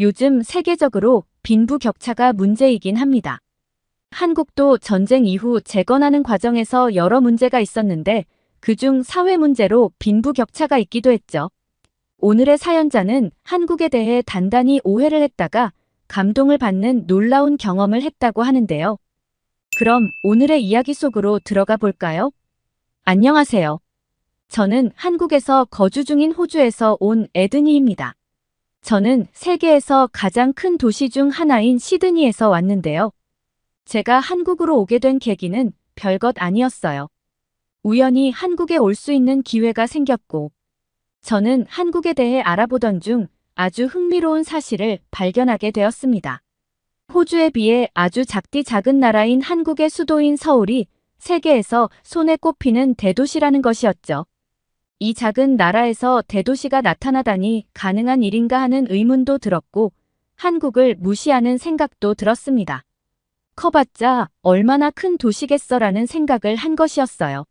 요즘 세계적으로 빈부격차가 문제이긴 합니다. 한국도 전쟁 이후 재건하는 과정에서 여러 문제가 있었는데 그중 사회 문제로 빈부격차가 있기도 했죠. 오늘의 사연자는 한국에 대해 단단히 오해를 했다가 감동을 받는 놀라운 경험을 했다고 하는데요. 그럼 오늘의 이야기 속으로 들어가 볼까요? 안녕하세요. 저는 한국에서 거주 중인 호주에서 온 에드니입니다. 저는 세계에서 가장 큰 도시 중 하나인 시드니에서 왔는데요. 제가 한국으로 오게 된 계기는 별것 아니었어요. 우연히 한국에 올 수 있는 기회가 생겼고, 저는 한국에 대해 알아보던 중 아주 흥미로운 사실을 발견하게 되었습니다. 호주에 비해 아주 작디 작은 나라인 한국의 수도인 서울이 세계에서 손에 꼽히는 대도시라는 것이었죠. 이 작은 나라에서 대도시가 나타나다니 가능한 일인가 하는 의문도 들었고 한국을 무시하는 생각도 들었습니다. 커봤자 얼마나 큰 도시겠어라는 생각을 한 것이었어요.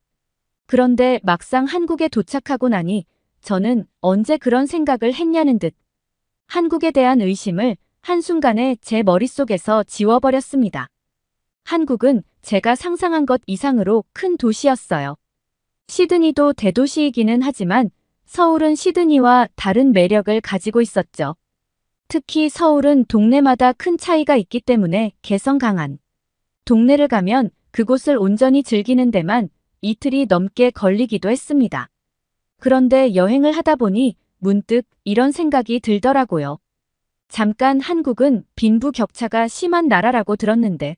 그런데 막상 한국에 도착하고 나니 저는 언제 그런 생각을 했냐는 듯 한국에 대한 의심을 한순간에 제 머릿속에서 지워버렸습니다. 한국은 제가 상상한 것 이상으로 큰 도시였어요. 시드니도 대도시이기는 하지만 서울은 시드니와 다른 매력을 가지고 있었죠. 특히 서울은 동네마다 큰 차이가 있기 때문에 개성 강한 동네를 가면 그곳을 온전히 즐기는 데만 이틀이 넘게 걸리기도 했습니다. 그런데 여행을 하다 보니 문득 이런 생각이 들더라고요. 잠깐 한국은 빈부격차가 심한 나라라고 들었는데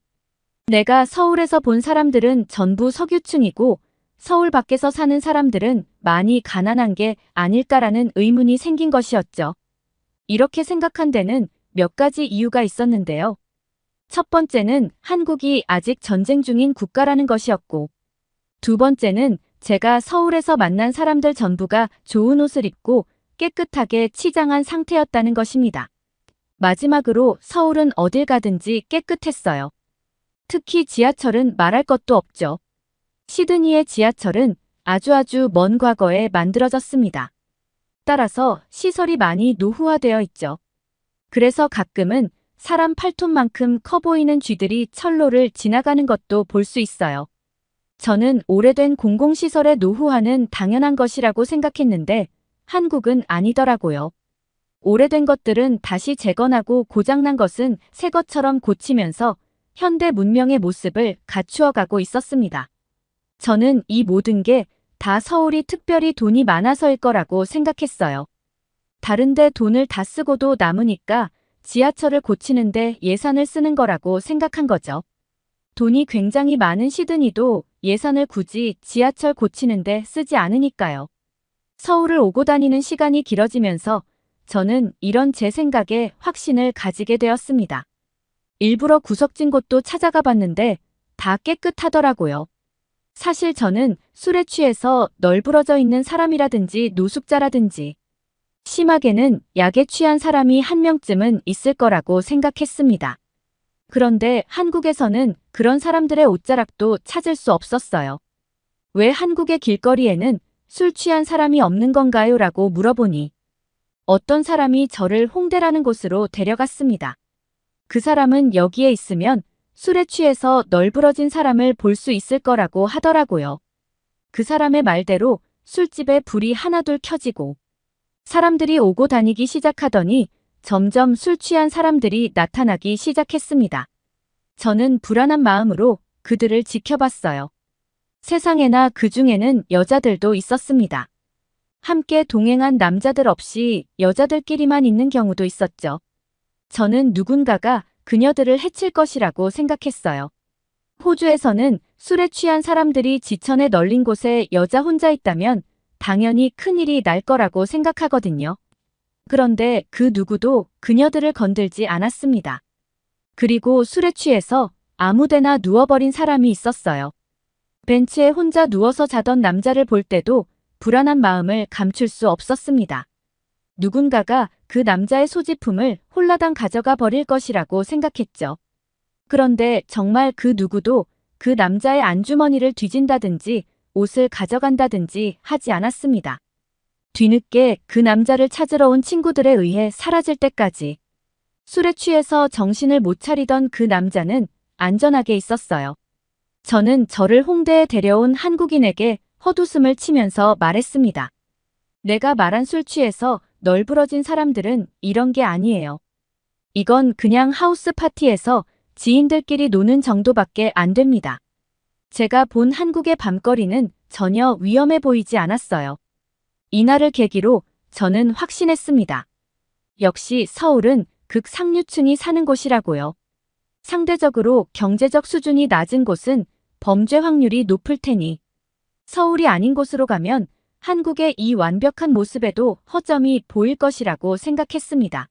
내가 서울에서 본 사람들은 전부 석유층이고 서울 밖에서 사는 사람들은 많이 가난한 게 아닐까라는 의문이 생긴 것이었죠. 이렇게 생각한 데는 몇 가지 이유가 있었는데요. 첫 번째는 한국이 아직 전쟁 중인 국가라는 것이었고, 두 번째는 제가 서울에서 만난 사람들 전부가 좋은 옷을 입고 깨끗하게 치장한 상태였다는 것입니다. 마지막으로 서울은 어딜 가든지 깨끗했어요. 특히 지하철은 말할 것도 없죠. 시드니의 지하철은 아주 먼 과거에 만들어졌습니다. 따라서 시설이 많이 노후화되어 있죠. 그래서 가끔은 사람 팔톤만큼 커 보이는 쥐들이 철로를 지나가는 것도 볼 수 있어요. 저는 오래된 공공시설의 노후화는 당연한 것이라고 생각했는데 한국은 아니더라고요. 오래된 것들은 다시 재건하고 고장난 것은 새 것처럼 고치면서 현대 문명의 모습을 갖추어가고 있었습니다. 저는 이 모든 게 다 서울이 특별히 돈이 많아서일 거라고 생각했어요. 다른데 돈을 다 쓰고도 남으니까 지하철을 고치는데 예산을 쓰는 거라고 생각한 거죠. 돈이 굉장히 많은 시드니도 예산을 굳이 지하철 고치는데 쓰지 않으니까요. 서울을 오고 다니는 시간이 길어지면서 저는 이런 제 생각에 확신을 가지게 되었습니다. 일부러 구석진 곳도 찾아가 봤는데 다 깨끗하더라고요. 사실 저는 술에 취해서 널브러져 있는 사람이라든지 노숙자라든지 심하게는 약에 취한 사람이 한 명쯤은 있을 거라고 생각했습니다. 그런데 한국에서는 그런 사람들의 옷자락도 찾을 수 없었어요. 왜 한국의 길거리에는 술 취한 사람이 없는 건가요? 라고 물어보니 어떤 사람이 저를 홍대라는 곳으로 데려갔습니다. 그 사람은 여기에 있으면 술에 취해서 널브러진 사람을 볼 수 있을 거라고 하더라고요. 그 사람의 말대로 술집에 불이 하나둘 켜지고 사람들이 오고 다니기 시작하더니 점점 술 취한 사람들이 나타나기 시작했습니다. 저는 불안한 마음으로 그들을 지켜봤어요. 세상에나 그 중에는 여자들도 있었습니다. 함께 동행한 남자들 없이 여자들끼리만 있는 경우도 있었죠. 저는 누군가가 그녀들을 해칠 것이라고 생각했어요. 호주에서는 술에 취한 사람들이 지천에 널린 곳에 여자 혼자 있다면 당연히 큰일이 날 거라고 생각하거든요. 그런데 그 누구도 그녀들을 건들지 않았습니다. 그리고 술에 취해서 아무데나 누워버린 사람이 있었어요. 벤치에 혼자 누워서 자던 남자를 볼 때도 불안한 마음을 감출 수 없었습니다. 누군가가 그 남자의 소지품을 홀라당 가져가 버릴 것이라고 생각했죠. 그런데 정말 그 누구도 그 남자의 안주머니를 뒤진다든지 옷을 가져간다든지 하지 않았습니다. 뒤늦게 그 남자를 찾으러 온 친구들에 의해 사라질 때까지 술에 취해서 정신을 못 차리던 그 남자는 안전하게 있었어요. 저는 저를 홍대에 데려온 한국인에게 헛웃음을 치면서 말했습니다. 내가 말한 술 취해서 널브러진 사람들은 이런 게 아니에요. 이건 그냥 하우스 파티에서 지인들끼리 노는 정도밖에 안 됩니다. 제가 본 한국의 밤거리는 전혀 위험해 보이지 않았어요. 이날을 계기로 저는 확신했습니다. 역시 서울은 극상류층이 사는 곳이라고요. 상대적으로 경제적 수준이 낮은 곳은 범죄 확률이 높을 테니 서울이 아닌 곳으로 가면 한국의 이 완벽한 모습에도 허점이 보일 것이라고 생각했습니다.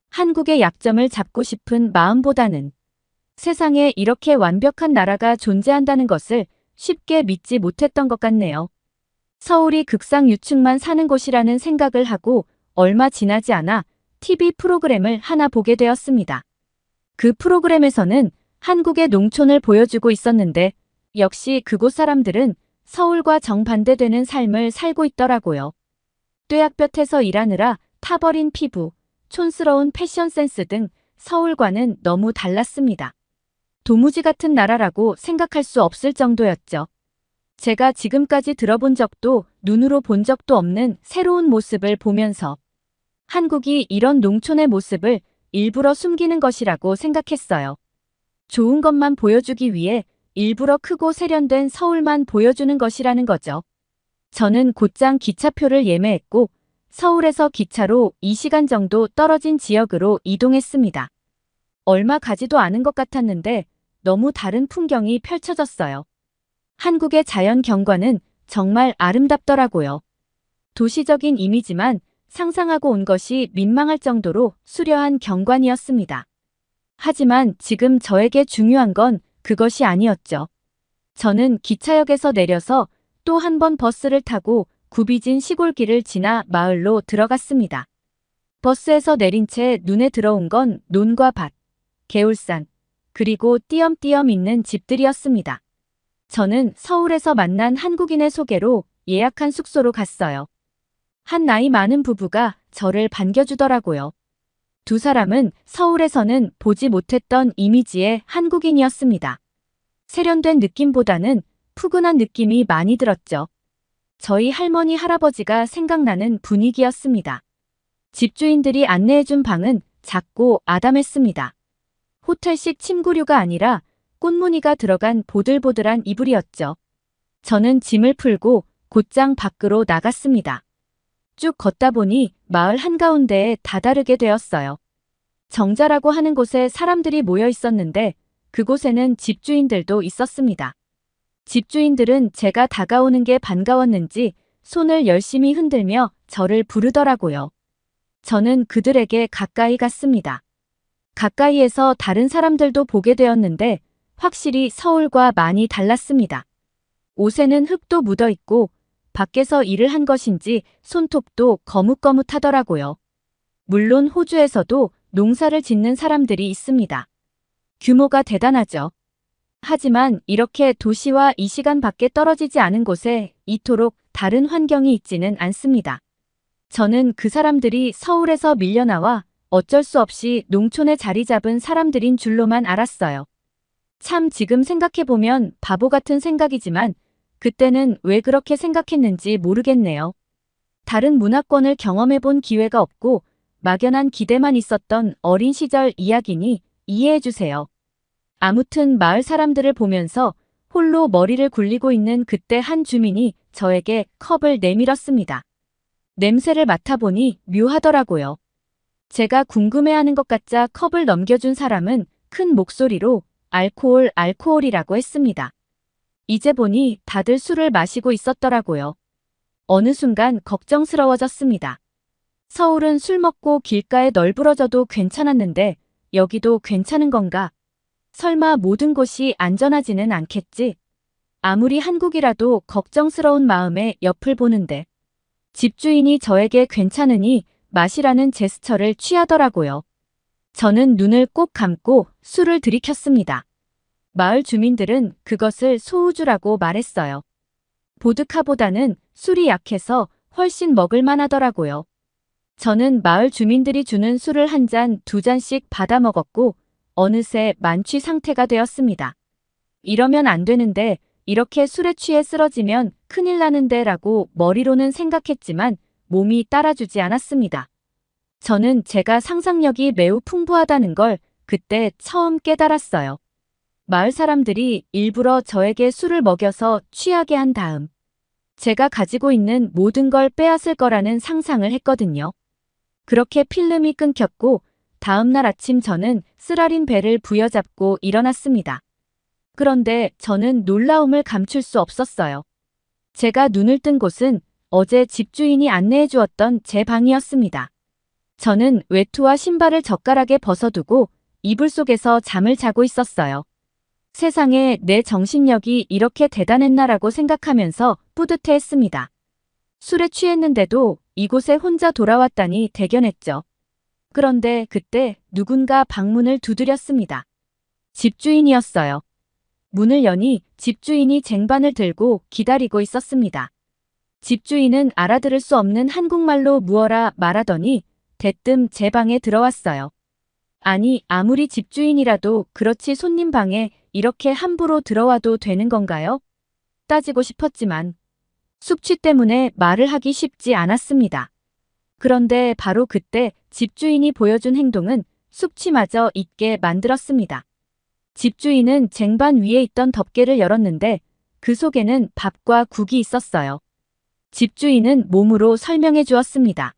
한국의 약점을 잡고 싶은 마음보다는 세상에 이렇게 완벽한 나라가 존재한다는 것을 쉽게 믿지 못했던 것 같네요. 서울이 극상유층만 사는 곳이라는 생각을 하고 얼마 지나지 않아 TV 프로그램을 하나 보게 되었습니다. 그 프로그램에서는 한국의 농촌을 보여주고 있었는데 역시 그곳 사람들은 서울과 정반대되는 삶을 살고 있더라고요. 뙤약볕에서 일하느라 타버린 피부, 촌스러운 패션 센스 등 서울과는 너무 달랐습니다. 도무지 같은 나라라고 생각할 수 없을 정도였죠. 제가 지금까지 들어본 적도 눈으로 본 적도 없는 새로운 모습을 보면서 한국이 이런 농촌의 모습을 일부러 숨기는 것이라고 생각했어요. 좋은 것만 보여주기 위해 일부러 크고 세련된 서울만 보여주는 것이라는 거죠. 저는 곧장 기차표를 예매했고 서울에서 기차로 2시간 정도 떨어진 지역으로 이동했습니다. 얼마 가지도 않은 것 같았는데 너무 다른 풍경이 펼쳐졌어요. 한국의 자연 경관은 정말 아름답더라고요. 도시적인 이미지만 상상하고 온 것이 민망할 정도로 수려한 경관이었습니다. 하지만 지금 저에게 중요한 건 그것이 아니었죠. 저는 기차역에서 내려서 또 한 번 버스를 타고 굽이진 시골길을 지나 마을로 들어갔습니다. 버스에서 내린 채 눈에 들어온 건 논과 밭, 개울산, 그리고 띄엄띄엄 있는 집들이었습니다. 저는 서울에서 만난 한국인의 소개로 예약한 숙소로 갔어요. 한 나이 많은 부부가 저를 반겨주더라고요. 두 사람은 서울에서는 보지 못했던 이미지의 한국인이었습니다. 세련된 느낌보다는 푸근한 느낌이 많이 들었죠. 저희 할머니 할아버지가 생각나는 분위기였습니다. 집주인들이 안내해준 방은 작고 아담했습니다. 호텔식 침구류가 아니라 꽃무늬가 들어간 보들보들한 이불이었죠. 저는 짐을 풀고 곧장 밖으로 나갔습니다. 쭉 걷다 보니 마을 한가운데에 다다르게 되었어요. 정자라고 하는 곳에 사람들이 모여 있었는데 그곳에는 집주인들도 있었습니다. 집주인들은 제가 다가오는 게 반가웠는지 손을 열심히 흔들며 저를 부르더라고요. 저는 그들에게 가까이 갔습니다. 가까이에서 다른 사람들도 보게 되었는데 확실히 서울과 많이 달랐습니다. 옷에는 흙도 묻어 있고 밖에서 일을 한 것인지 손톱도 거뭇거뭇하더라고요. 물론 호주에서도 농사를 짓는 사람들이 있습니다. 규모가 대단하죠. 하지만 이렇게 도시와 2시간 밖에 떨어지지 않은 곳에 이토록 다른 환경이 있지는 않습니다. 저는 그 사람들이 서울에서 밀려나와 어쩔 수 없이 농촌에 자리 잡은 사람들인 줄로만 알았어요. 참 지금 생각해보면 바보 같은 생각이지만 그때는 왜 그렇게 생각했는지 모르겠네요. 다른 문화권을 경험해본 기회가 없고 막연한 기대만 있었던 어린 시절 이야기니 이해해주세요. 아무튼 마을 사람들을 보면서 홀로 머리를 굴리고 있는 그때 한 주민이 저에게 컵을 내밀었습니다. 냄새를 맡아보니 묘하더라고요. 제가 궁금해하는 것 같자 컵을 넘겨준 사람은 큰 목소리로 알코올이라고 했습니다. 이제 보니 다들 술을 마시고 있었더라고요. 어느 순간 걱정스러워졌습니다. 서울은 술 먹고 길가에 널브러져도 괜찮았는데 여기도 괜찮은 건가? 설마 모든 곳이 안전하지는 않겠지? 아무리 한국이라도 걱정스러운 마음에 옆을 보는데 집주인이 저에게 괜찮으니 마시라는 제스처를 취하더라고요. 저는 눈을 꼭 감고 술을 들이켰습니다. 마을 주민들은 그것을 소우주라고 말했어요. 보드카보다는 술이 약해서 훨씬 먹을 만하더라고요. 저는 마을 주민들이 주는 술을 한 잔, 두 잔씩 받아 먹었고 어느새 만취 상태가 되었습니다. 이러면 안 되는데, 이렇게 술에 취해 쓰러지면 큰일 나는데 라고 머리로는 생각했지만 몸이 따라주지 않았습니다. 저는 제가 상상력이 매우 풍부하다는 걸 그때 처음 깨달았어요. 마을 사람들이 일부러 저에게 술을 먹여서 취하게 한 다음 제가 가지고 있는 모든 걸 빼앗을 거라는 상상을 했거든요. 그렇게 필름이 끊겼고 다음 날 아침 저는 쓰라린 배를 부여잡고 일어났습니다. 그런데 저는 놀라움을 감출 수 없었어요. 제가 눈을 뜬 곳은 어제 집주인이 안내해 주었던 제 방이었습니다. 저는 외투와 신발을 젓가락에 벗어두고 이불 속에서 잠을 자고 있었어요. 세상에 내 정신력이 이렇게 대단했나라고 생각하면서 뿌듯해했습니다. 술에 취했는데도 이곳에 혼자 돌아왔다니 대견했죠. 그런데 그때 누군가 방문을 두드렸습니다. 집주인이었어요. 문을 여니 집주인이 쟁반을 들고 기다리고 있었습니다. 집주인은 알아들을 수 없는 한국말로 무어라 말하더니 대뜸 제 방에 들어왔어요. 아니, 아무리 집주인이라도 그렇지 손님 방에 이렇게 함부로 들어와도 되는 건가요? 따지고 싶었지만 숙취 때문에 말을 하기 쉽지 않았습니다. 그런데 바로 그때 집주인이 보여준 행동은 숙취마저 잊게 만들었습니다. 집주인은 쟁반 위에 있던 덮개를 열었는데 그 속에는 밥과 국이 있었어요. 집주인은 몸으로 설명해 주었습니다.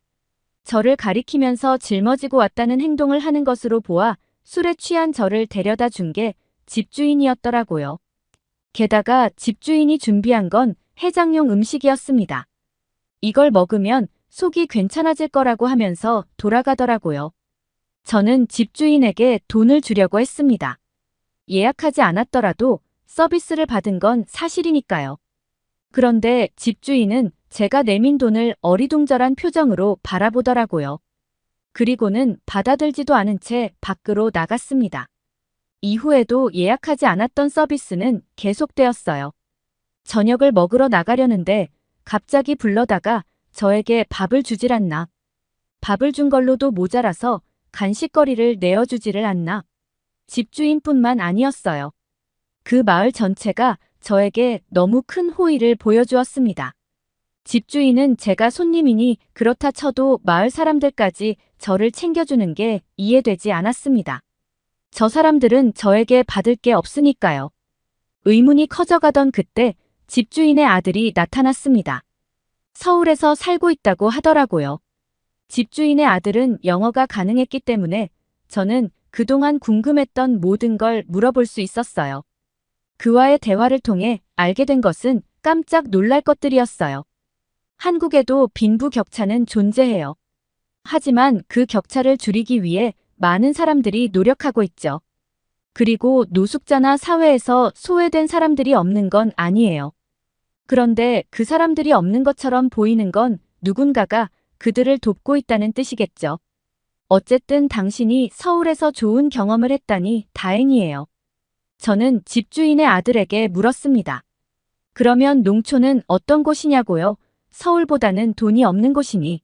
저를 가리키면서 짊어지고 왔다는 행동을 하는 것으로 보아 술에 취한 저를 데려다 준 게 집주인이었더라고요. 게다가 집주인이 준비한 건 해장용 음식이었습니다. 이걸 먹으면 속이 괜찮아질 거라고 하면서 돌아가더라고요. 저는 집주인에게 돈을 주려고 했습니다. 예약하지 않았더라도 서비스를 받은 건 사실이니까요. 그런데 집주인은 제가 내민 돈을 어리둥절한 표정으로 바라보더라고요. 그리고는 받아들지도 않은 채 밖으로 나갔습니다. 이후에도 예약하지 않았던 서비스는 계속되었어요. 저녁을 먹으러 나가려는데 갑자기 불러다가 저에게 밥을 주질 않나. 밥을 준 걸로도 모자라서 간식거리를 내어주지를 않나. 집주인뿐만 아니었어요. 그 마을 전체가 저에게 너무 큰 호의를 보여주었습니다. 집주인은 제가 손님이니 그렇다 쳐도 마을 사람들까지 저를 챙겨주는 게 이해되지 않았습니다. 저 사람들은 저에게 받을 게 없으니까요. 의문이 커져가던 그때 집주인의 아들이 나타났습니다. 서울에서 살고 있다고 하더라고요. 집주인의 아들은 영어가 가능했기 때문에 저는 그동안 궁금했던 모든 걸 물어볼 수 있었어요. 그와의 대화를 통해 알게 된 것은 깜짝 놀랄 것들이었어요. 한국에도 빈부격차는 존재해요. 하지만 그 격차를 줄이기 위해 많은 사람들이 노력하고 있죠. 그리고 노숙자나 사회에서 소외된 사람들이 없는 건 아니에요. 그런데 그 사람들이 없는 것처럼 보이는 건 누군가가 그들을 돕고 있다는 뜻이겠죠. 어쨌든 당신이 서울에서 좋은 경험을 했다니 다행이에요. 저는 집주인의 아들에게 물었습니다. 그러면 농촌은 어떤 곳이냐고요? 서울보다는 돈이 없는 곳이니.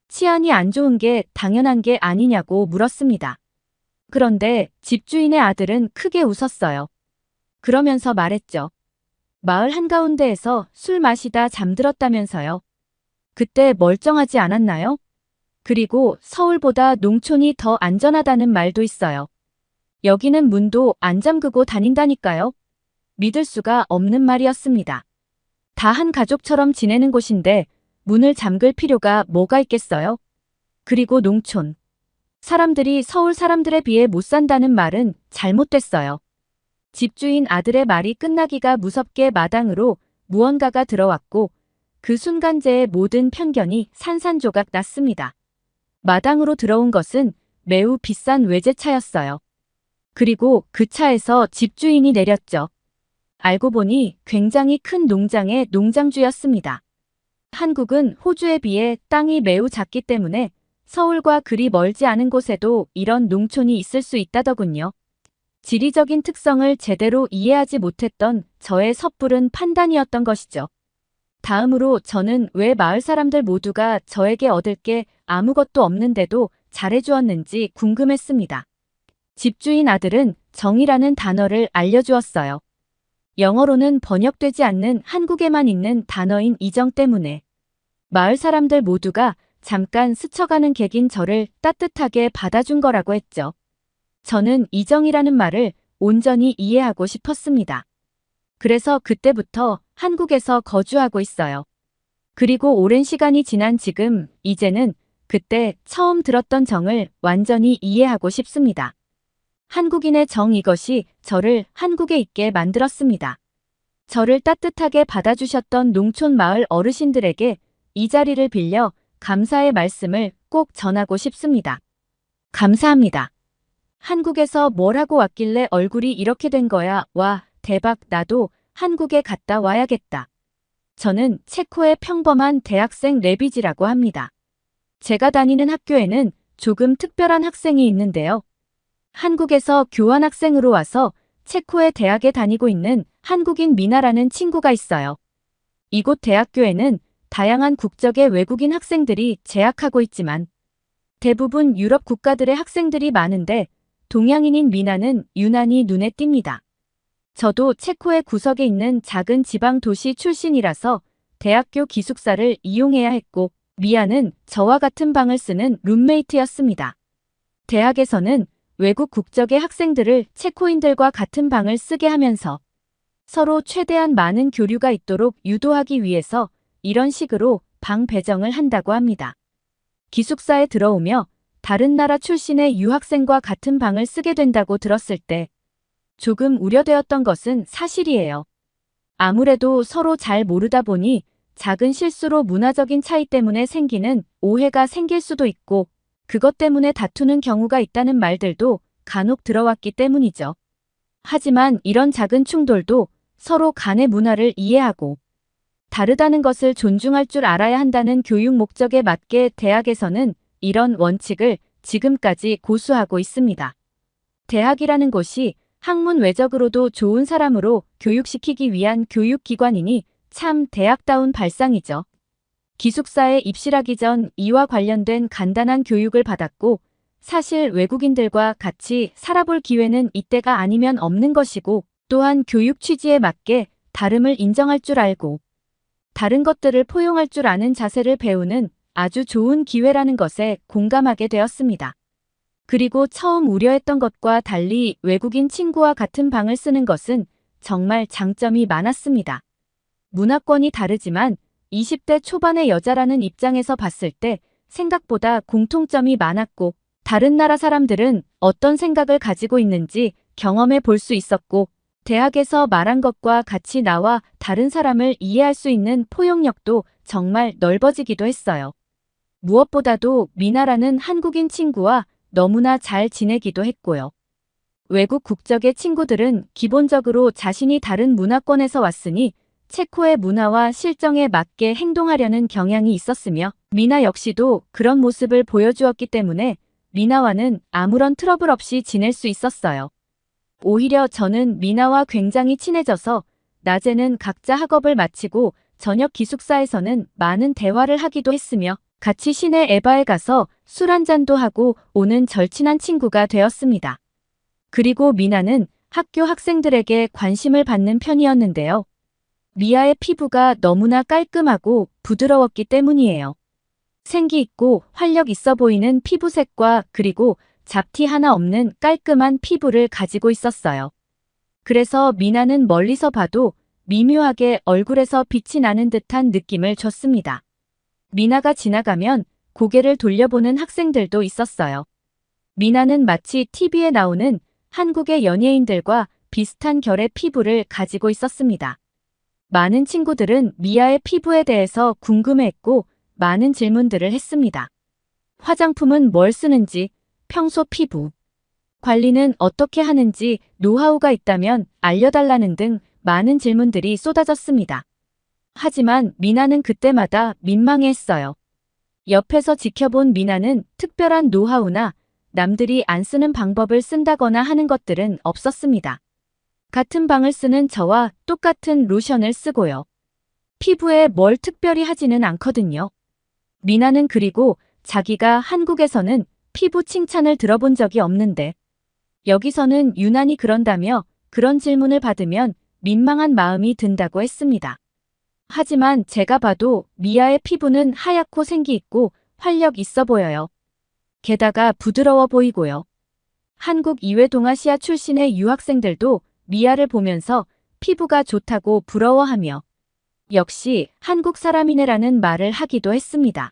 치안이 안 좋은 게 당연한 게 아니냐고 물었습니다. 그런데 집주인의 아들은 크게 웃었어요. 그러면서 말했죠. 마을 한가운데에서 술 마시다 잠들었다면서요. 그때 멀쩡하지 않았나요? 그리고 서울보다 농촌이 더 안전하다는 말도 있어요. 여기는 문도 안 잠그고 다닌다니까요. 믿을 수가 없는 말이었습니다. 다 한 가족처럼 지내는 곳인데 문을 잠글 필요가 뭐가 있겠어요? 그리고 농촌. 사람들이 서울 사람들에 비해 못 산다는 말은 잘못됐어요. 집주인 아들의 말이 끝나기가 무섭게 마당으로 무언가가 들어왔고 그 순간 제 모든 편견이 산산조각 났습니다. 마당으로 들어온 것은 매우 비싼 외제차였어요. 그리고 그 차에서 집주인이 내렸죠. 알고 보니 굉장히 큰 농장의 농장주였습니다. 한국은 호주에 비해 땅이 매우 작기 때문에 서울과 그리 멀지 않은 곳에도 이런 농촌이 있을 수 있다더군요. 지리적인 특성을 제대로 이해하지 못했던 저의 섣부른 판단이었던 것이죠. 다음으로 저는 왜 마을 사람들 모두가 저에게 얻을 게 아무것도 없는데도 잘해주었는지 궁금했습니다. 집주인 아들은 정이라는 단어를 알려주었어요. 영어로는 번역되지 않는 한국에만 있는 단어인 이정 때문에 마을 사람들 모두가 잠깐 스쳐가는 객인 저를 따뜻하게 받아준 거라고 했죠. 저는 이정이라는 말을 온전히 이해하고 싶었습니다. 그래서 그때부터 한국에서 거주하고 있어요. 그리고 오랜 시간이 지난 지금, 이제는 그때 처음 들었던 정을 완전히 이해하고 싶습니다. 한국인의 정, 이것이 저를 한국에 있게 만들었습니다. 저를 따뜻하게 받아주셨던 농촌 마을 어르신들에게 이 자리를 빌려 감사의 말씀을 꼭 전하고 싶습니다. 감사합니다. 한국에서 뭘 하고 왔길래 얼굴이 이렇게 된 거야. 와, 대박, 나도 한국에 갔다 와야겠다. 저는 체코의 평범한 대학생 레비지라고 합니다. 제가 다니는 학교에는 조금 특별한 학생이 있는데요. 한국에서 교환학생으로 와서 체코의 대학에 다니고 있는 한국인 미나라는 친구가 있어요. 이곳 대학교에는 다양한 국적의 외국인 학생들이 재학하고 있지만 대부분 유럽 국가들의 학생들이 많은데 동양인인 미나는 유난히 눈에 띕니다. 저도 체코의 구석에 있는 작은 지방 도시 출신이라서 대학교 기숙사를 이용해야 했고 미아는 저와 같은 방을 쓰는 룸메이트였습니다. 대학에서는 외국 국적의 학생들을 체코인들과 같은 방을 쓰게 하면서 서로 최대한 많은 교류가 있도록 유도하기 위해서 이런 식으로 방 배정을 한다고 합니다. 기숙사에 들어오며 다른 나라 출신의 유학생과 같은 방을 쓰게 된다고 들었을 때 조금 우려되었던 것은 사실이에요. 아무래도 서로 잘 모르다 보니 작은 실수로 문화적인 차이 때문에 생기는 오해가 생길 수도 있고 그것 때문에 다투는 경우가 있다는 말들도 간혹 들어왔기 때문이죠. 하지만 이런 작은 충돌도 서로 간의 문화를 이해하고 다르다는 것을 존중할 줄 알아야 한다는 교육 목적에 맞게 대학에서는 이런 원칙을 지금까지 고수하고 있습니다. 대학이라는 곳이 학문 외적으로도 좋은 사람으로 교육시키기 위한 교육기관이니 참 대학다운 발상이죠. 기숙사에 입실하기 전 이와 관련된 간단한 교육을 받았고 사실 외국인들과 같이 살아볼 기회는 이때가 아니면 없는 것이고 또한 교육 취지에 맞게 다름을 인정할 줄 알고 다른 것들을 포용할 줄 아는 자세를 배우는 아주 좋은 기회라는 것에 공감하게 되었습니다. 그리고 처음 우려했던 것과 달리 외국인 친구와 같은 방을 쓰는 것은 정말 장점이 많았습니다. 문화권이 다르지만 20대 초반의 여자라는 입장에서 봤을 때 생각보다 공통점이 많았고 다른 나라 사람들은 어떤 생각을 가지고 있는지 경험해 볼 수 있었고 대학에서 말한 것과 같이 나와 다른 사람을 이해할 수 있는 포용력도 정말 넓어지기도 했어요. 무엇보다도 미나라는 한국인 친구와 너무나 잘 지내기도 했고요. 외국 국적의 친구들은 기본적으로 자신이 다른 문화권에서 왔으니 체코의 문화와 실정에 맞게 행동하려는 경향이 있었으며 미나 역시도 그런 모습을 보여주었기 때문에 미나와는 아무런 트러블 없이 지낼 수 있었어요. 오히려 저는 미나와 굉장히 친해져서 낮에는 각자 학업을 마치고 저녁 기숙사에서는 많은 대화를 하기도 했으며 같이 시내 에바에 가서 술 한잔도 하고 오는 절친한 친구가 되었습니다. 그리고 미나는 학교 학생들에게 관심을 받는 편이었는데요. 미아의 피부가 너무나 깔끔하고 부드러웠기 때문이에요. 생기 있고 활력 있어 보이는 피부색과 그리고 잡티 하나 없는 깔끔한 피부를 가지고 있었어요. 그래서 미나는 멀리서 봐도 미묘하게 얼굴에서 빛이 나는 듯한 느낌을 줬습니다. 미나가 지나가면 고개를 돌려보는 학생들도 있었어요. 미나는 마치 TV에 나오는 한국의 연예인들과 비슷한 결의 피부를 가지고 있었습니다. 많은 친구들은 미아의 피부에 대해서 궁금해했고 많은 질문들을 했습니다. 화장품은 뭘 쓰는지, 평소 피부 관리는 어떻게 하는지 노하우가 있다면 알려달라는 등 많은 질문들이 쏟아졌습니다. 하지만 미나는 그때마다 민망해했어요. 옆에서 지켜본 미나는 특별한 노하우나 남들이 안 쓰는 방법을 쓴다거나 하는 것들은 없었습니다. 같은 방을 쓰는 저와 똑같은 로션을 쓰고요. 피부에 뭘 특별히 하지는 않거든요. 미나는 그리고 자기가 한국에서는 피부 칭찬을 들어본 적이 없는데 여기서는 유난히 그런다며 그런 질문을 받으면 민망한 마음이 든다고 했습니다. 하지만 제가 봐도 미아의 피부는 하얗고 생기 있고 활력 있어 보여요. 게다가 부드러워 보이고요. 한국 이외 동아시아 출신의 유학생들도 미아를 보면서 피부가 좋다고 부러워하며 역시 한국 사람이네라는 말을 하기도 했습니다.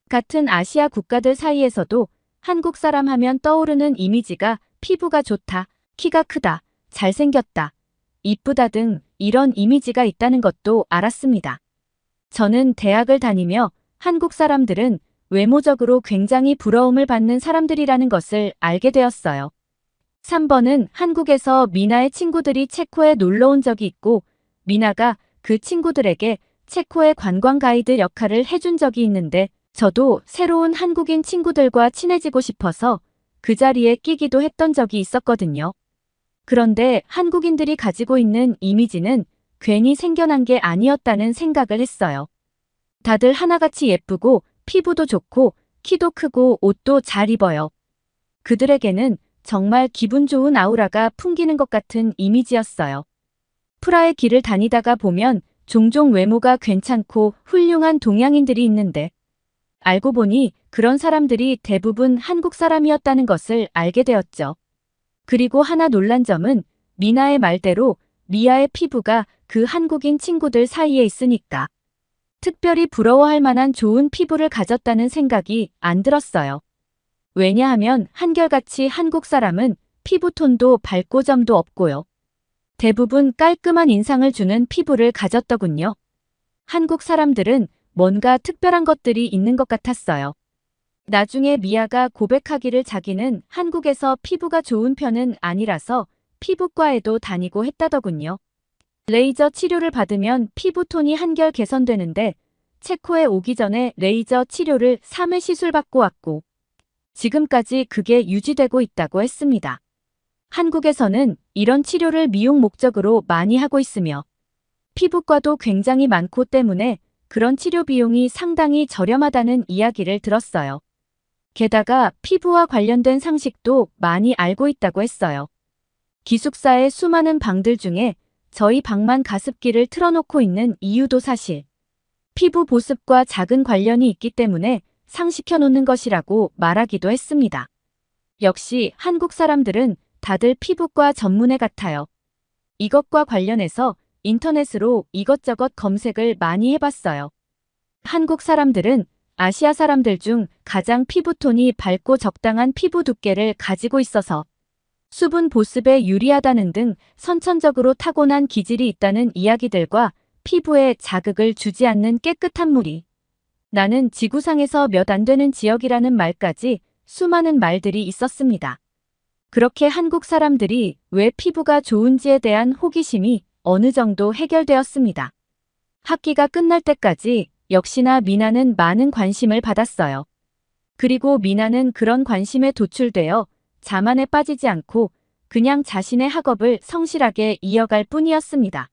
같은 아시아 국가들 사이에서도 한국 사람 하면 떠오르는 이미지가 피부가 좋다, 키가 크다, 잘생겼다, 이쁘다 등 이런 이미지가 있다는 것도 알았습니다. 저는 대학을 다니며 한국 사람들은 외모적으로 굉장히 부러움을 받는 사람들이라는 것을 알게 되었어요. 3번은 한국에서 미나의 친구들이 체코에 놀러 온 적이 있고 미나가 그 친구들에게 체코의 관광 가이드 역할을 해준 적이 있는데 저도 새로운 한국인 친구들과 친해지고 싶어서 그 자리에 끼기도 했던 적이 있었거든요. 그런데 한국인들이 가지고 있는 이미지는 괜히 생겨난 게 아니었다는 생각을 했어요. 다들 하나같이 예쁘고 피부도 좋고 키도 크고 옷도 잘 입어요. 그들에게는 정말 기분 좋은 아우라가 풍기는 것 같은 이미지였어요. 프라하의 길을 다니다가 보면 종종 외모가 괜찮고 훌륭한 동양인들이 있는데 알고 보니 그런 사람들이 대부분 한국 사람이었다는 것을 알게 되었죠. 그리고 하나 놀란 점은 미나의 말대로 미아의 피부가 그 한국인 친구들 사이에 있으니까 특별히 부러워할 만한 좋은 피부를 가졌다는 생각이 안 들었어요. 왜냐하면 한결같이 한국 사람은 피부톤도 밝고 점도 없고요. 대부분 깔끔한 인상을 주는 피부를 가졌더군요. 한국 사람들은 뭔가 특별한 것들이 있는 것 같았어요. 나중에 미아가 고백하기를 자기는 한국에서 피부가 좋은 편은 아니라서 피부과에도 다니고 했다더군요. 레이저 치료를 받으면 피부톤이 한결 개선되는데 체코에 오기 전에 레이저 치료를 3회 시술받고 왔고 지금까지 그게 유지되고 있다고 했습니다. 한국에서는 이런 치료를 미용 목적으로 많이 하고 있으며 피부과도 굉장히 많고 때문에 그런 치료 비용이 상당히 저렴하다는 이야기를 들었어요. 게다가 피부와 관련된 상식도 많이 알고 있다고 했어요. 기숙사의 수많은 방들 중에 저희 방만 가습기를 틀어놓고 있는 이유도 사실 피부 보습과 작은 관련이 있기 때문에 상시켜 놓는 것이라고 말하기도 했습니다. 역시 한국 사람들은 다들 피부과 전문의 같아요. 이것과 관련해서 인터넷으로 이것저것 검색을 많이 해봤어요. 한국 사람들은 아시아 사람들 중 가장 피부톤이 밝고 적당한 피부 두께를 가지고 있어서 수분 보습에 유리하다는 등 선천적으로 타고난 기질이 있다는 이야기들과 피부에 자극을 주지 않는 깨끗한 물이 나는 지구상에서 몇 안 되는 지역이라는 말까지 수많은 말들이 있었습니다. 그렇게 한국 사람들이 왜 피부가 좋은지에 대한 호기심이 어느 정도 해결되었습니다. 학기가 끝날 때까지 역시나 미나는 많은 관심을 받았어요. 그리고 미나는 그런 관심에 도출되어 자만에 빠지지 않고 그냥 자신의 학업을 성실하게 이어갈 뿐이었습니다.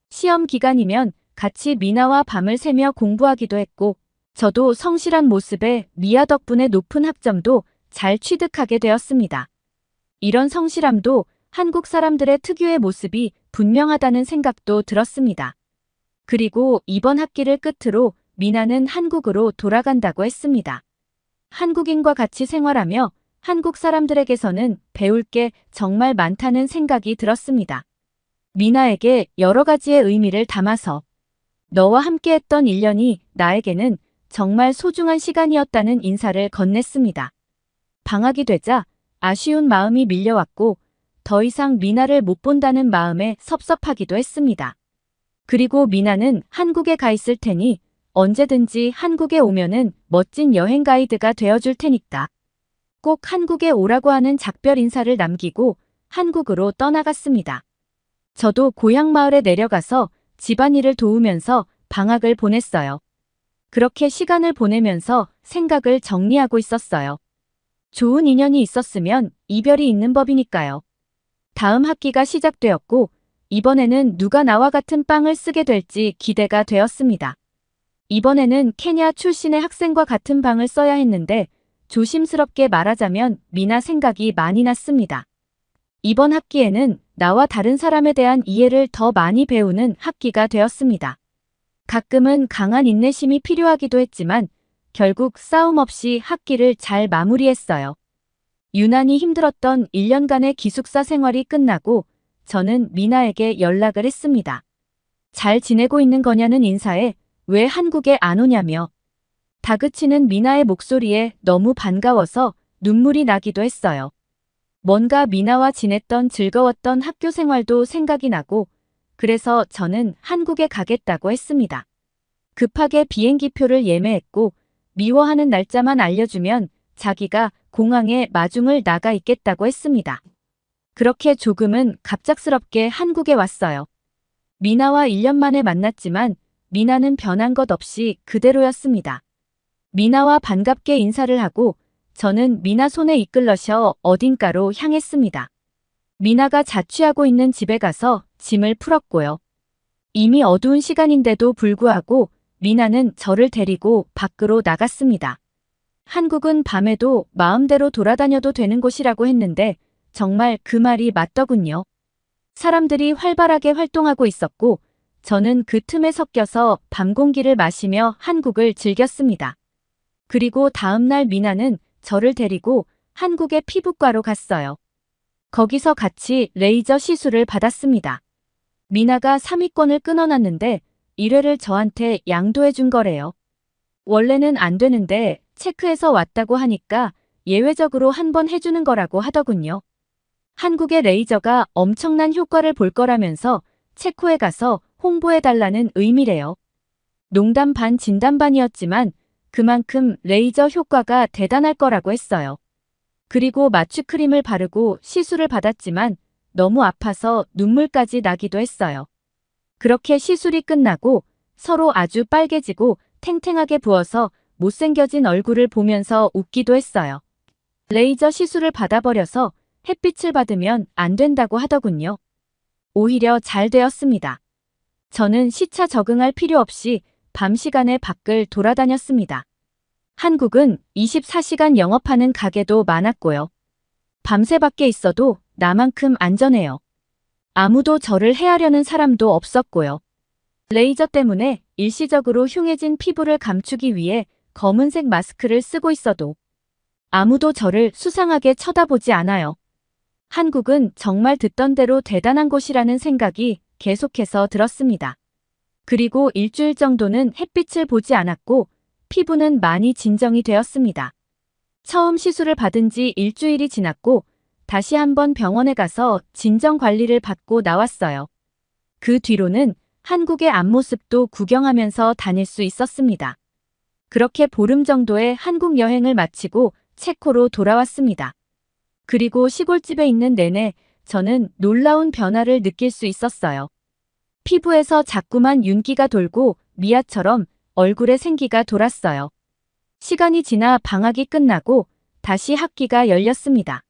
시험 기간이면 같이 미나와 밤을 새며 공부하기도 했고 저도 성실한 모습에 미아 덕분에 높은 학점도 잘 취득하게 되었습니다. 이런 성실함도 한국 사람들의 특유의 모습이 분명하다는 생각도 들었습니다. 그리고 이번 학기를 끝으로 미나는 한국으로 돌아간다고 했습니다. 한국인과 같이 생활하며 한국 사람들에게서는 배울 게 정말 많다는 생각이 들었습니다. 미나에게 여러 가지의 의미를 담아서 너와 함께했던 1년이 나에게는 정말 소중한 시간이었다는 인사를 건넸습니다. 방학이 되자 아쉬운 마음이 밀려왔고 더 이상 미나를 못 본다는 마음에 섭섭하기도 했습니다. 그리고 미나는 한국에 가 있을 테니 언제든지 한국에 오면은 멋진 여행 가이드가 되어줄 테니까 꼭 한국에 오라고 하는 작별 인사를 남기고 한국으로 떠나갔습니다. 저도 고향 마을에 내려가서 집안일을 도우면서 방학을 보냈어요. 그렇게 시간을 보내면서 생각을 정리하고 있었어요. 좋은 인연이 있었으면 이별이 있는 법이니까요. 다음 학기가 시작되었고 이번에는 누가 나와 같은 빵을 쓰게 될지 기대가 되었습니다. 이번에는 케냐 출신의 학생과 같은 방을 써야 했는데 조심스럽게 말하자면 미나 생각이 많이 났습니다. 이번 학기에는 나와 다른 사람에 대한 이해를 더 많이 배우는 학기가 되었습니다. 가끔은 강한 인내심이 필요하기도 했지만 결국 싸움 없이 학기를 잘 마무리했어요. 유난히 힘들었던 1년간의 기숙사 생활이 끝나고 저는 미나에게 연락을 했습니다. 잘 지내고 있는 거냐는 인사에 왜 한국에 안 오냐며 다그치는 미나의 목소리에 너무 반가워서 눈물이 나기도 했어요. 뭔가 미나와 지냈던 즐거웠던 학교 생활도 생각이 나고 그래서 저는 한국에 가겠다고 했습니다. 급하게 비행기표를 예매했고 미워하는 날짜만 알려주면 자기가 공항에 마중을 나가 있겠다고 했습니다. 그렇게 조금은 갑작스럽게 한국에 왔어요. 미나와 1년 만에 만났지만 미나는 변한 것 없이 그대로였습니다. 미나와 반갑게 인사를 하고 저는 미나 손에 이끌러셔 어딘가로 향했습니다. 미나가 자취하고 있는 집에 가서 짐을 풀었고요. 이미 어두운 시간인데도 불구하고 미나는 저를 데리고 밖으로 나갔습니다. 한국은 밤에도 마음대로 돌아다녀도 되는 곳이라고 했는데 정말 그 말이 맞더군요. 사람들이 활발하게 활동하고 있었고 저는 그 틈에 섞여서 밤 공기를 마시며 한국을 즐겼습니다. 그리고 다음 날 미나는 저를 데리고 한국의 피부과로 갔어요. 거기서 같이 레이저 시술을 받았습니다. 미나가 3위권을 끊어놨는데 1회를 저한테 양도해 준 거래요. 원래는 안 되는데 체크해서 왔다고 하니까 예외적으로 한번 해주는 거라고 하더군요. 한국의 레이저가 엄청난 효과를 볼 거라면서 체코에 가서 홍보해달라는 의미래요. 농담 반 진담 반이었지만 그만큼 레이저 효과가 대단할 거라고 했어요. 그리고 마취 크림을 바르고 시술을 받았지만 너무 아파서 눈물까지 나기도 했어요. 그렇게 시술이 끝나고 서로 아주 빨개지고 탱탱하게 부어서 못생겨진 얼굴을 보면서 웃기도 했어요. 레이저 시술을 받아버려서 햇빛을 받으면 안 된다고 하더군요. 오히려 잘 되었습니다. 저는 시차 적응할 필요 없이 밤 시간에 밖을 돌아다녔습니다. 한국은 24시간 영업하는 가게도 많았고요. 밤새 밖에 있어도 나만큼 안전해요. 아무도 저를 해하려는 사람도 없었고요. 레이저 때문에 일시적으로 흉해진 피부를 감추기 위해 검은색 마스크를 쓰고 있어도 아무도 저를 수상하게 쳐다보지 않아요. 한국은 정말 듣던 대로 대단한 곳이라는 생각이 계속해서 들었습니다. 그리고 일주일 정도는 햇빛을 보지 않았고 피부는 많이 진정이 되었습니다. 처음 시술을 받은 지 일주일이 지났고 다시 한번 병원에 가서 진정 관리를 받고 나왔어요. 그 뒤로는 한국의 앞모습도 구경하면서 다닐 수 있었습니다. 그렇게 보름 정도의 한국 여행을 마치고 체코로 돌아왔습니다. 그리고 시골집에 있는 내내 저는 놀라운 변화를 느낄 수 있었어요. 피부에서 자꾸만 윤기가 돌고 미아처럼 얼굴에 생기가 돌았어요. 시간이 지나 방학이 끝나고 다시 학기가 열렸습니다.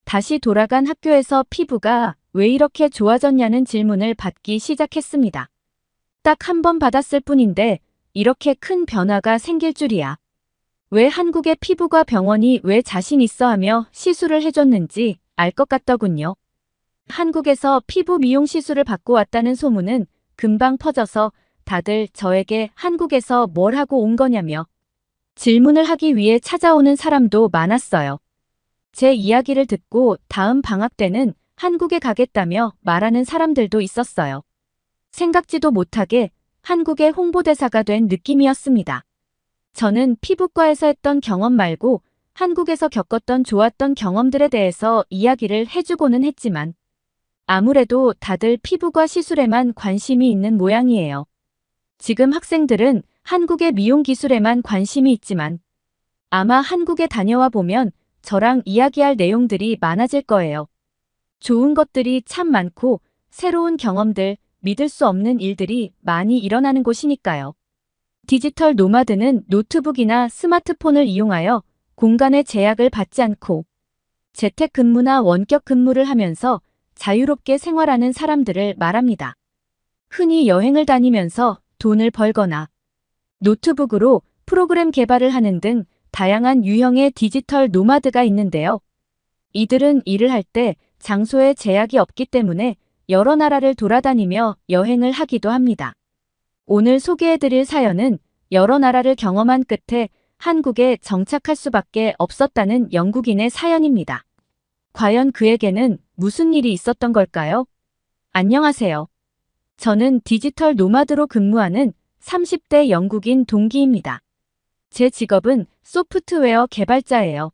다시 돌아간 학교에서 피부가 왜 이렇게 좋아졌냐는 질문을 받기 시작했습니다. 딱 한 번 받았을 뿐인데 이렇게 큰 변화가 생길 줄이야. 왜 한국의 피부과 병원이 왜 자신 있어 하며 시술을 해줬는지 알 것 같더군요. 한국에서 피부 미용 시술을 받고 왔다는 소문은 금방 퍼져서 다들 저에게 한국에서 뭘 하고 온 거냐며 질문을 하기 위해 찾아오는 사람도 많았어요. 제 이야기를 듣고 다음 방학 때는 한국에 가겠다며 말하는 사람들도 있었어요. 생각지도 못하게 한국의 홍보대사가 된 느낌이었습니다. 저는 피부과에서 했던 경험 말고 한국에서 겪었던 좋았던 경험들에 대해서 이야기를 해주고는 했지만 아무래도 다들 피부과 시술에만 관심이 있는 모양이에요. 지금 학생들은 한국의 미용 기술에만 관심이 있지만 아마 한국에 다녀와 보면 저랑 이야기할 내용들이 많아질 거예요. 좋은 것들이 참 많고 새로운 경험들, 믿을 수 없는 일들이 많이 일어나는 곳이니까요. 디지털 노마드는 노트북이나 스마트폰을 이용하여 공간의 제약을 받지 않고 재택근무나 원격 근무를 하면서 자유롭게 생활하는 사람들을 말합니다. 흔히 여행을 다니면서 돈을 벌거나 노트북으로 프로그램 개발을 하는 등 다양한 유형의 디지털 노마드가 있는데요. 이들은 일을 할 때 장소에 제약이 없기 때문에 여러 나라를 돌아다니며 여행을 하기도 합니다. 오늘 소개해드릴 사연은 여러 나라를 경험한 끝에 한국에 정착할 수밖에 없었다는 영국인의 사연입니다. 과연 그에게는 무슨 일이 있었던 걸까요? 안녕하세요. 저는 디지털 노마드로 근무하는 30대 영국인 동기입니다. 제 직업은 소프트웨어 개발자예요.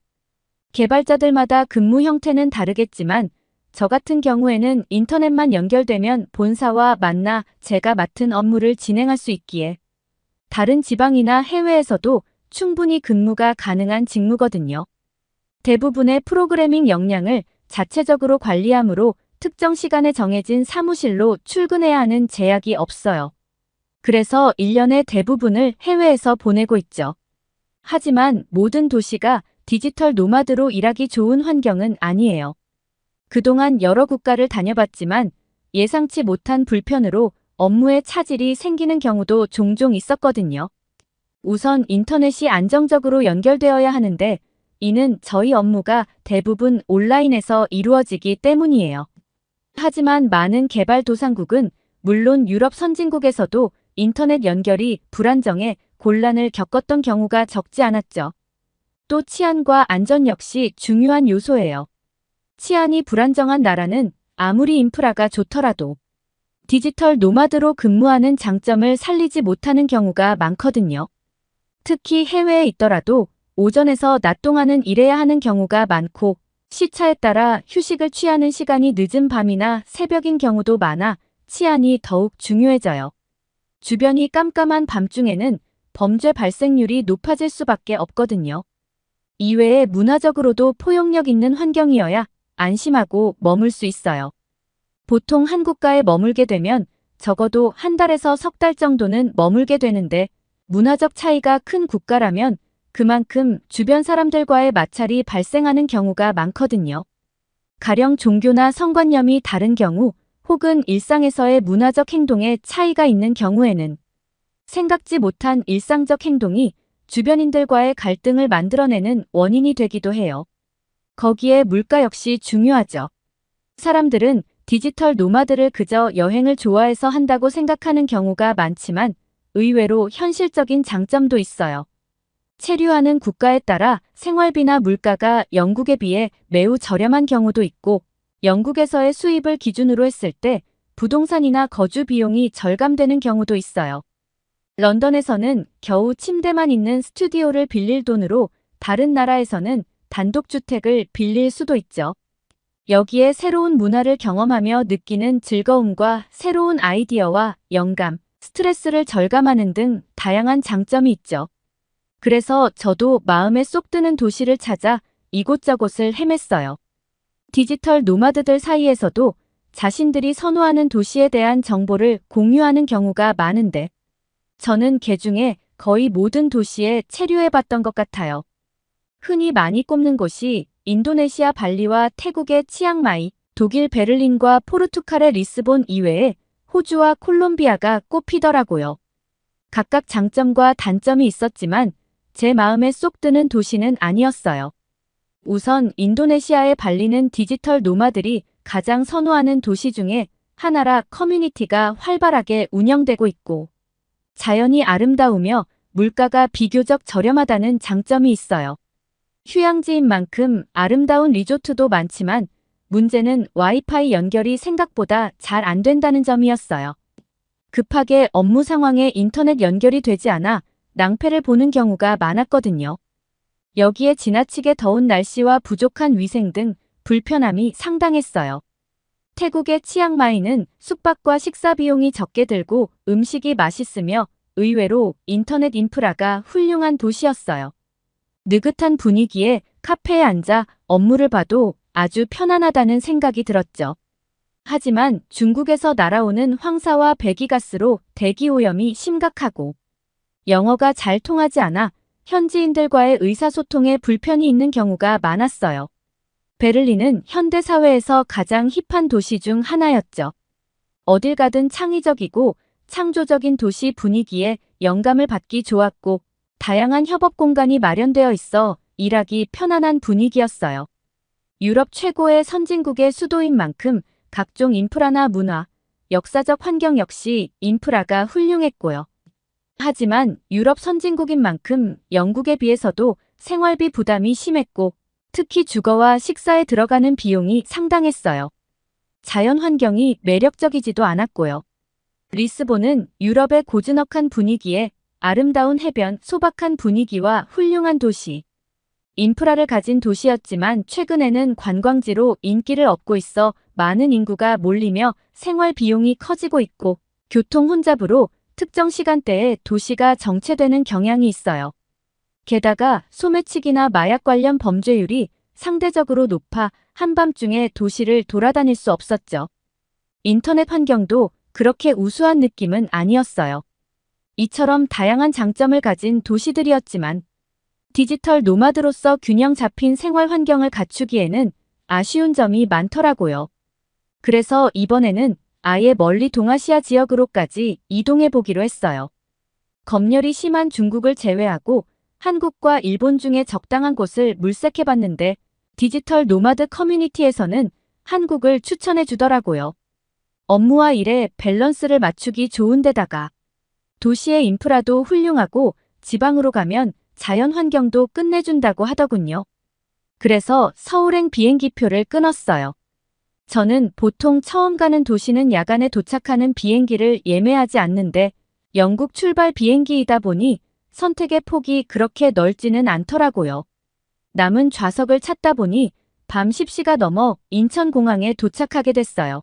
개발자들마다 근무 형태는 다르겠지만 저 같은 경우에는 인터넷만 연결되면 본사와 만나 제가 맡은 업무를 진행할 수 있기에 다른 지방이나 해외에서도 충분히 근무가 가능한 직무거든요. 대부분의 프로그래밍 역량을 자체적으로 관리하므로 특정 시간에 정해진 사무실로 출근해야 하는 제약이 없어요. 그래서 1년의 대부분을 해외에서 보내고 있죠. 하지만 모든 도시가 디지털 노마드로 일하기 좋은 환경은 아니에요. 그동안 여러 국가를 다녀봤지만 예상치 못한 불편으로 업무에 차질이 생기는 경우도 종종 있었거든요. 우선 인터넷이 안정적으로 연결되어야 하는데 이는 저희 업무가 대부분 온라인에서 이루어지기 때문이에요. 하지만 많은 개발도상국은 물론 유럽 선진국에서도 인터넷 연결이 불안정해 곤란을 겪었던 경우가 적지 않았죠. 또 치안과 안전 역시 중요한 요소예요. 치안이 불안정한 나라는 아무리 인프라가 좋더라도 디지털 노마드로 근무하는 장점을 살리지 못하는 경우가 많거든요. 특히 해외에 있더라도 오전에서 낮 동안은 일해야 하는 경우가 많고 시차에 따라 휴식을 취하는 시간이 늦은 밤이나 새벽인 경우도 많아 치안이 더욱 중요해져요. 주변이 깜깜한 밤중에는 범죄 발생률이 높아질 수밖에 없거든요. 이외에 문화적으로도 포용력 있는 환경이어야 안심하고 머물 수 있어요. 보통 한 국가에 머물게 되면 적어도 한 달에서 석 달 정도는 머물게 되는데 문화적 차이가 큰 국가라면 그만큼 주변 사람들과의 마찰이 발생하는 경우가 많거든요. 가령 종교나 성관념이 다른 경우 혹은 일상에서의 문화적 행동에 차이가 있는 경우에는 생각지 못한 일상적 행동이 주변인들과의 갈등을 만들어내는 원인이 되기도 해요. 거기에 물가 역시 중요하죠. 사람들은 디지털 노마드를 그저 여행을 좋아해서 한다고 생각하는 경우가 많지만 의외로 현실적인 장점도 있어요. 체류하는 국가에 따라 생활비나 물가가 영국에 비해 매우 저렴한 경우도 있고 영국에서의 수입을 기준으로 했을 때 부동산이나 거주 비용이 절감되는 경우도 있어요. 런던에서는 겨우 침대만 있는 스튜디오를 빌릴 돈으로 다른 나라에서는 단독주택을 빌릴 수도 있죠. 여기에 새로운 문화를 경험하며 느끼는 즐거움과 새로운 아이디어와 영감, 스트레스를 절감하는 등 다양한 장점이 있죠. 그래서 저도 마음에 쏙 드는 도시를 찾아 이곳저곳을 헤맸어요. 디지털 노마드들 사이에서도 자신들이 선호하는 도시에 대한 정보를 공유하는 경우가 많은데 저는 그중에 거의 모든 도시에 체류해봤던 것 같아요. 흔히 많이 꼽는 곳이 인도네시아 발리와 태국의 치앙마이, 독일 베를린과 포르투갈의 리스본 이외에 호주와 콜롬비아가 꼽히더라고요. 각각 장점과 단점이 있었지만 제 마음에 쏙 드는 도시는 아니었어요. 우선 인도네시아의 발리는 디지털 노마들이 가장 선호하는 도시 중에 하나라 커뮤니티가 활발하게 운영되고 있고 자연이 아름다우며 물가가 비교적 저렴하다는 장점이 있어요. 휴양지인 만큼 아름다운 리조트도 많지만 문제는 와이파이 연결이 생각보다 잘 안 된다는 점이었어요. 급하게 업무 상황에 인터넷 연결이 되지 않아 낭패를 보는 경우가 많았거든요. 여기에 지나치게 더운 날씨와 부족한 위생 등 불편함이 상당했어요. 태국의 치앙마이는 숙박과 식사 비용이 적게 들고 음식이 맛있으며 의외로 인터넷 인프라가 훌륭한 도시였어요. 느긋한 분위기에 카페에 앉아 업무를 봐도 아주 편안하다는 생각이 들었죠. 하지만 중국에서 날아오는 황사와 배기가스로 대기오염이 심각하고 영어가 잘 통하지 않아 현지인들과의 의사소통에 불편이 있는 경우가 많았어요. 베를린은 현대 사회에서 가장 힙한 도시 중 하나였죠. 어딜 가든 창의적이고 창조적인 도시 분위기에 영감을 받기 좋았고 다양한 협업 공간이 마련되어 있어 일하기 편안한 분위기였어요. 유럽 최고의 선진국의 수도인 만큼 각종 인프라나 문화, 역사적 환경 역시 인프라가 훌륭했고요. 하지만 유럽 선진국인 만큼 영국에 비해서도 생활비 부담이 심했고 특히 주거와 식사에 들어가는 비용이 상당했어요. 자연 환경이 매력적이지도 않았고요. 리스본은 유럽의 고즈넉한 분위기에 아름다운 해변, 소박한 분위기와 훌륭한 도시, 인프라를 가진 도시였지만 최근에는 관광지로 인기를 얻고 있어 많은 인구가 몰리며 생활 비용이 커지고 있고 교통 혼잡으로 특정 시간대에 도시가 정체되는 경향이 있어요. 게다가 소매치기나 마약 관련 범죄율이 상대적으로 높아 한밤중에 도시를 돌아다닐 수 없었죠. 인터넷 환경도 그렇게 우수한 느낌은 아니었어요. 이처럼 다양한 장점을 가진 도시들이었지만 디지털 노마드로서 균형 잡힌 생활 환경을 갖추기에는 아쉬운 점이 많더라고요. 그래서 이번에는 아예 멀리 동아시아 지역으로까지 이동해 보기로 했어요. 검열이 심한 중국을 제외하고 한국과 일본 중에 적당한 곳을 물색해 봤는데 디지털 노마드 커뮤니티에서는 한국을 추천해 주더라고요. 업무와 일의 밸런스를 맞추기 좋은 데다가 도시의 인프라도 훌륭하고 지방으로 가면 자연 환경도 끝내준다고 하더군요. 그래서 서울행 비행기표를 끊었어요. 저는 보통 처음 가는 도시는 야간에 도착하는 비행기를 예매하지 않는데 영국 출발 비행기이다 보니 선택의 폭이 그렇게 넓지는 않더라고요. 남은 좌석을 찾다 보니 밤 10시가 넘어 인천공항에 도착하게 됐어요.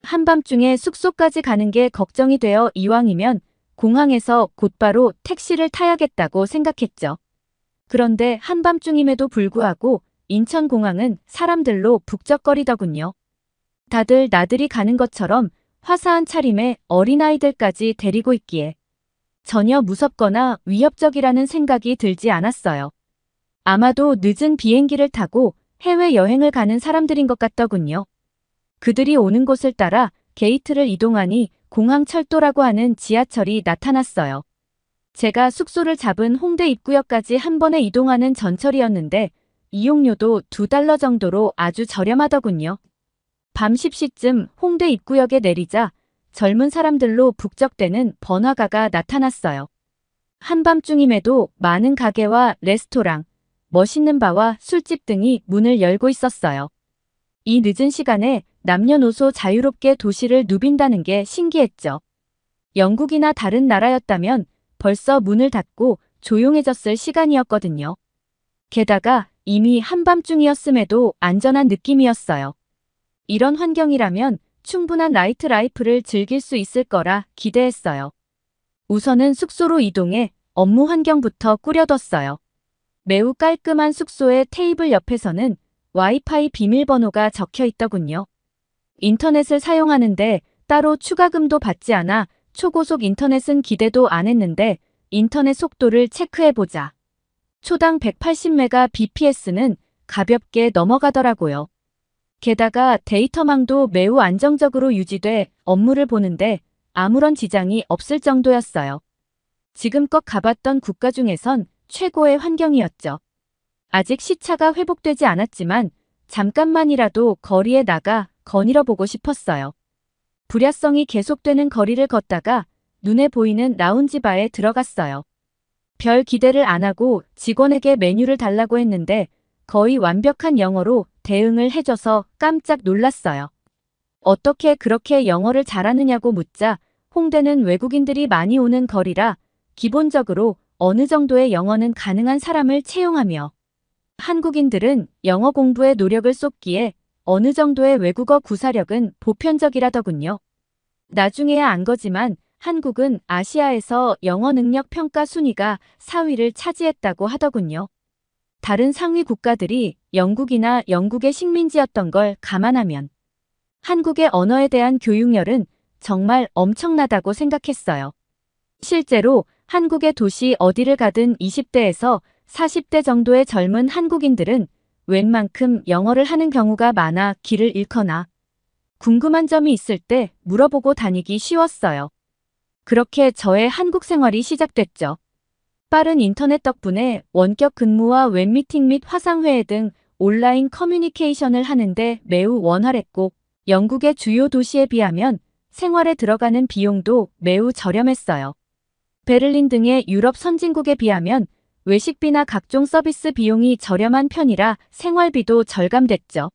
한밤중에 숙소까지 가는 게 걱정이 되어 이왕이면 공항에서 곧바로 택시를 타야겠다고 생각했죠. 그런데 한밤중임에도 불구하고 인천공항은 사람들로 북적거리더군요. 다들 나들이 가는 것처럼 화사한 차림에 어린아이들까지 데리고 있기에 전혀 무섭거나 위협적이라는 생각이 들지 않았어요. 아마도 늦은 비행기를 타고 해외여행을 가는 사람들인 것 같더군요. 그들이 오는 곳을 따라 게이트를 이동하니 공항 철도라고 하는 지하철이 나타났어요. 제가 숙소를 잡은 홍대 입구역까지 한 번에 이동하는 전철이었는데 이용료도 $2 정도로 아주 저렴하더군요. 밤 10시쯤 홍대 입구역에 내리자 젊은 사람들로 북적대는 번화가가 나타났어요. 한밤중임에도 많은 가게와 레스토랑, 멋있는 바와 술집 등이 문을 열고 있었어요. 이 늦은 시간에 남녀노소 자유롭게 도시를 누빈다는 게 신기했죠. 영국이나 다른 나라였다면 벌써 문을 닫고 조용해졌을 시간이었거든요. 게다가 이미 한밤중이었음에도 안전한 느낌이었어요. 이런 환경이라면 충분한 나이트 라이프를 즐길 수 있을 거라 기대했어요. 우선은 숙소로 이동해 업무 환경부터 꾸려뒀어요. 매우 깔끔한 숙소의 테이블 옆에서는 와이파이 비밀번호가 적혀 있더군요. 인터넷을 사용하는데 따로 추가금도 받지 않아 초고속 인터넷은 기대도 안 했는데 인터넷 속도를 체크해보자. 초당 180Mbps는 가볍게 넘어가더라고요. 게다가 데이터망도 매우 안정적으로 유지돼 업무를 보는데 아무런 지장이 없을 정도였어요. 지금껏 가봤던 국가 중에선 최고의 환경이었죠. 아직 시차가 회복되지 않았지만 잠깐만이라도 거리에 나가 거닐어보고 싶었어요. 불야성이 계속되는 거리를 걷다가 눈에 보이는 라운지 바에 들어갔어요. 별 기대를 안 하고 직원에게 메뉴를 달라고 했는데 거의 완벽한 영어로 대응을 해줘서 깜짝 놀랐어요. 어떻게 그렇게 영어를 잘하느냐고 묻자 홍대는 외국인들이 많이 오는 거리라 기본적으로 어느 정도의 영어는 가능한 사람을 채용하며 한국인들은 영어 공부에 노력을 쏟기에 어느 정도의 외국어 구사력은 보편적이라더군요. 나중에야 안 거지만 한국은 아시아에서 영어 능력 평가 순위가 4위를 차지했다고 하더군요. 다른 상위 국가들이 영국이나 영국의 식민지였던 걸 감안하면 한국의 언어에 대한 교육열은 정말 엄청나다고 생각했어요. 실제로 한국의 도시 어디를 가든 20대에서 40대 정도의 젊은 한국인들은 웬만큼 영어를 하는 경우가 많아 길을 잃거나 궁금한 점이 있을 때 물어보고 다니기 쉬웠어요. 그렇게 저의 한국 생활이 시작됐죠. 빠른 인터넷 덕분에 원격 근무와 웹미팅 및 화상회의 등 온라인 커뮤니케이션을 하는데 매우 원활했고, 영국의 주요 도시에 비하면 생활에 들어가는 비용도 매우 저렴했어요. 베를린 등의 유럽 선진국에 비하면 외식비나 각종 서비스 비용이 저렴한 편이라 생활비도 절감됐죠.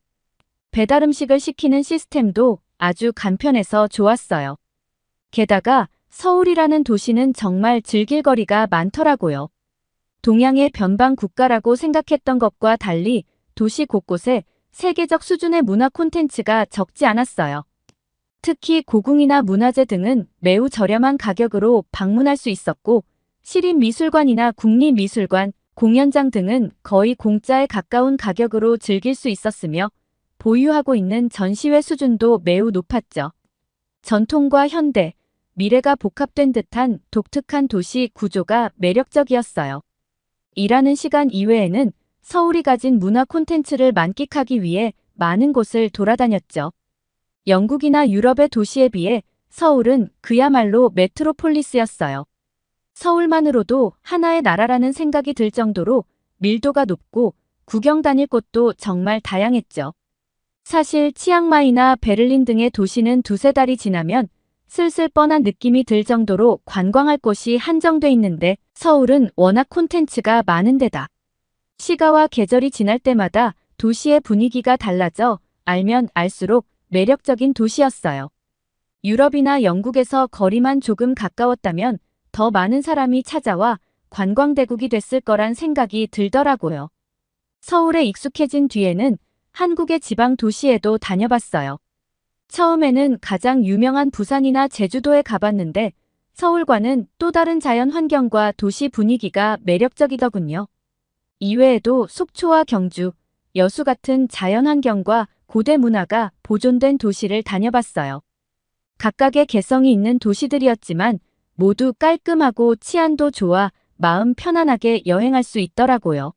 배달 음식을 시키는 시스템도 아주 간편해서 좋았어요. 게다가 서울이라는 도시는 정말 즐길 거리가 많더라고요. 동양의 변방 국가라고 생각했던 것과 달리 도시 곳곳에 세계적 수준의 문화 콘텐츠가 적지 않았어요. 특히 고궁이나 문화재 등은 매우 저렴한 가격으로 방문할 수 있었고, 시립미술관이나 국립미술관, 공연장 등은 거의 공짜에 가까운 가격으로 즐길 수 있었으며, 보유하고 있는 전시회 수준도 매우 높았죠. 전통과 현대, 미래가 복합된 듯한 독특한 도시 구조가 매력적이었어요. 일하는 시간 이외에는 서울이 가진 문화 콘텐츠를 만끽하기 위해 많은 곳을 돌아다녔죠. 영국이나 유럽의 도시에 비해 서울은 그야말로 메트로폴리스였어요. 서울만으로도 하나의 나라라는 생각이 들 정도로 밀도가 높고 구경 다닐 곳도 정말 다양했죠. 사실 치앙마이나 베를린 등의 도시는 두세 달이 지나면 슬슬 뻔한 느낌이 들 정도로 관광할 곳이 한정돼 있는데, 서울은 워낙 콘텐츠가 많은 데다 시가와 계절이 지날 때마다 도시의 분위기가 달라져 알면 알수록 매력적인 도시였어요. 유럽이나 영국에서 거리만 조금 가까웠다면 더 많은 사람이 찾아와 관광대국이 됐을 거란 생각이 들더라고요. 서울에 익숙해진 뒤에는 한국의 지방 도시에도 다녀봤어요. 처음에는 가장 유명한 부산이나 제주도에 가봤는데, 서울과는 또 다른 자연 환경과 도시 분위기가 매력적이더군요. 이외에도 속초와 경주, 여수 같은 자연 환경과 고대 문화가 보존된 도시를 다녀봤어요. 각각의 개성이 있는 도시들이었지만 모두 깔끔하고 치안도 좋아 마음 편안하게 여행할 수 있더라고요.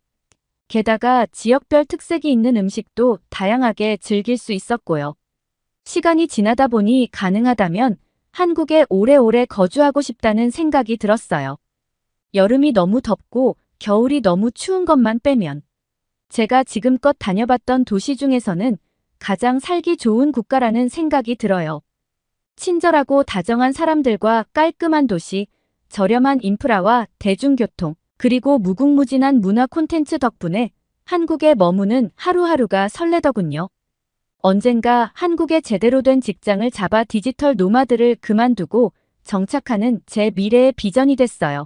게다가 지역별 특색이 있는 음식도 다양하게 즐길 수 있었고요. 시간이 지나다 보니 가능하다면 한국에 오래오래 거주하고 싶다는 생각이 들었어요. 여름이 너무 덥고 겨울이 너무 추운 것만 빼면 제가 지금껏 다녀봤던 도시 중에서는 가장 살기 좋은 국가라는 생각이 들어요. 친절하고 다정한 사람들과 깔끔한 도시, 저렴한 인프라와 대중교통, 그리고 무궁무진한 문화 콘텐츠 덕분에 한국에 머무는 하루하루가 설레더군요. 언젠가 한국에 제대로 된 직장을 잡아 디지털 노마드를 그만두고 정착하는 제 미래의 비전이 됐어요.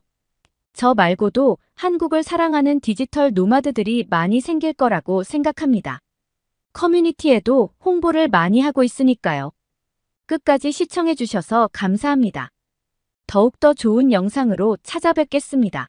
저 말고도 한국을 사랑하는 디지털 노마드들이 많이 생길 거라고 생각합니다. 커뮤니티에도 홍보를 많이 하고 있으니까요. 끝까지 시청해주셔서 감사합니다. 더욱더 좋은 영상으로 찾아뵙겠습니다.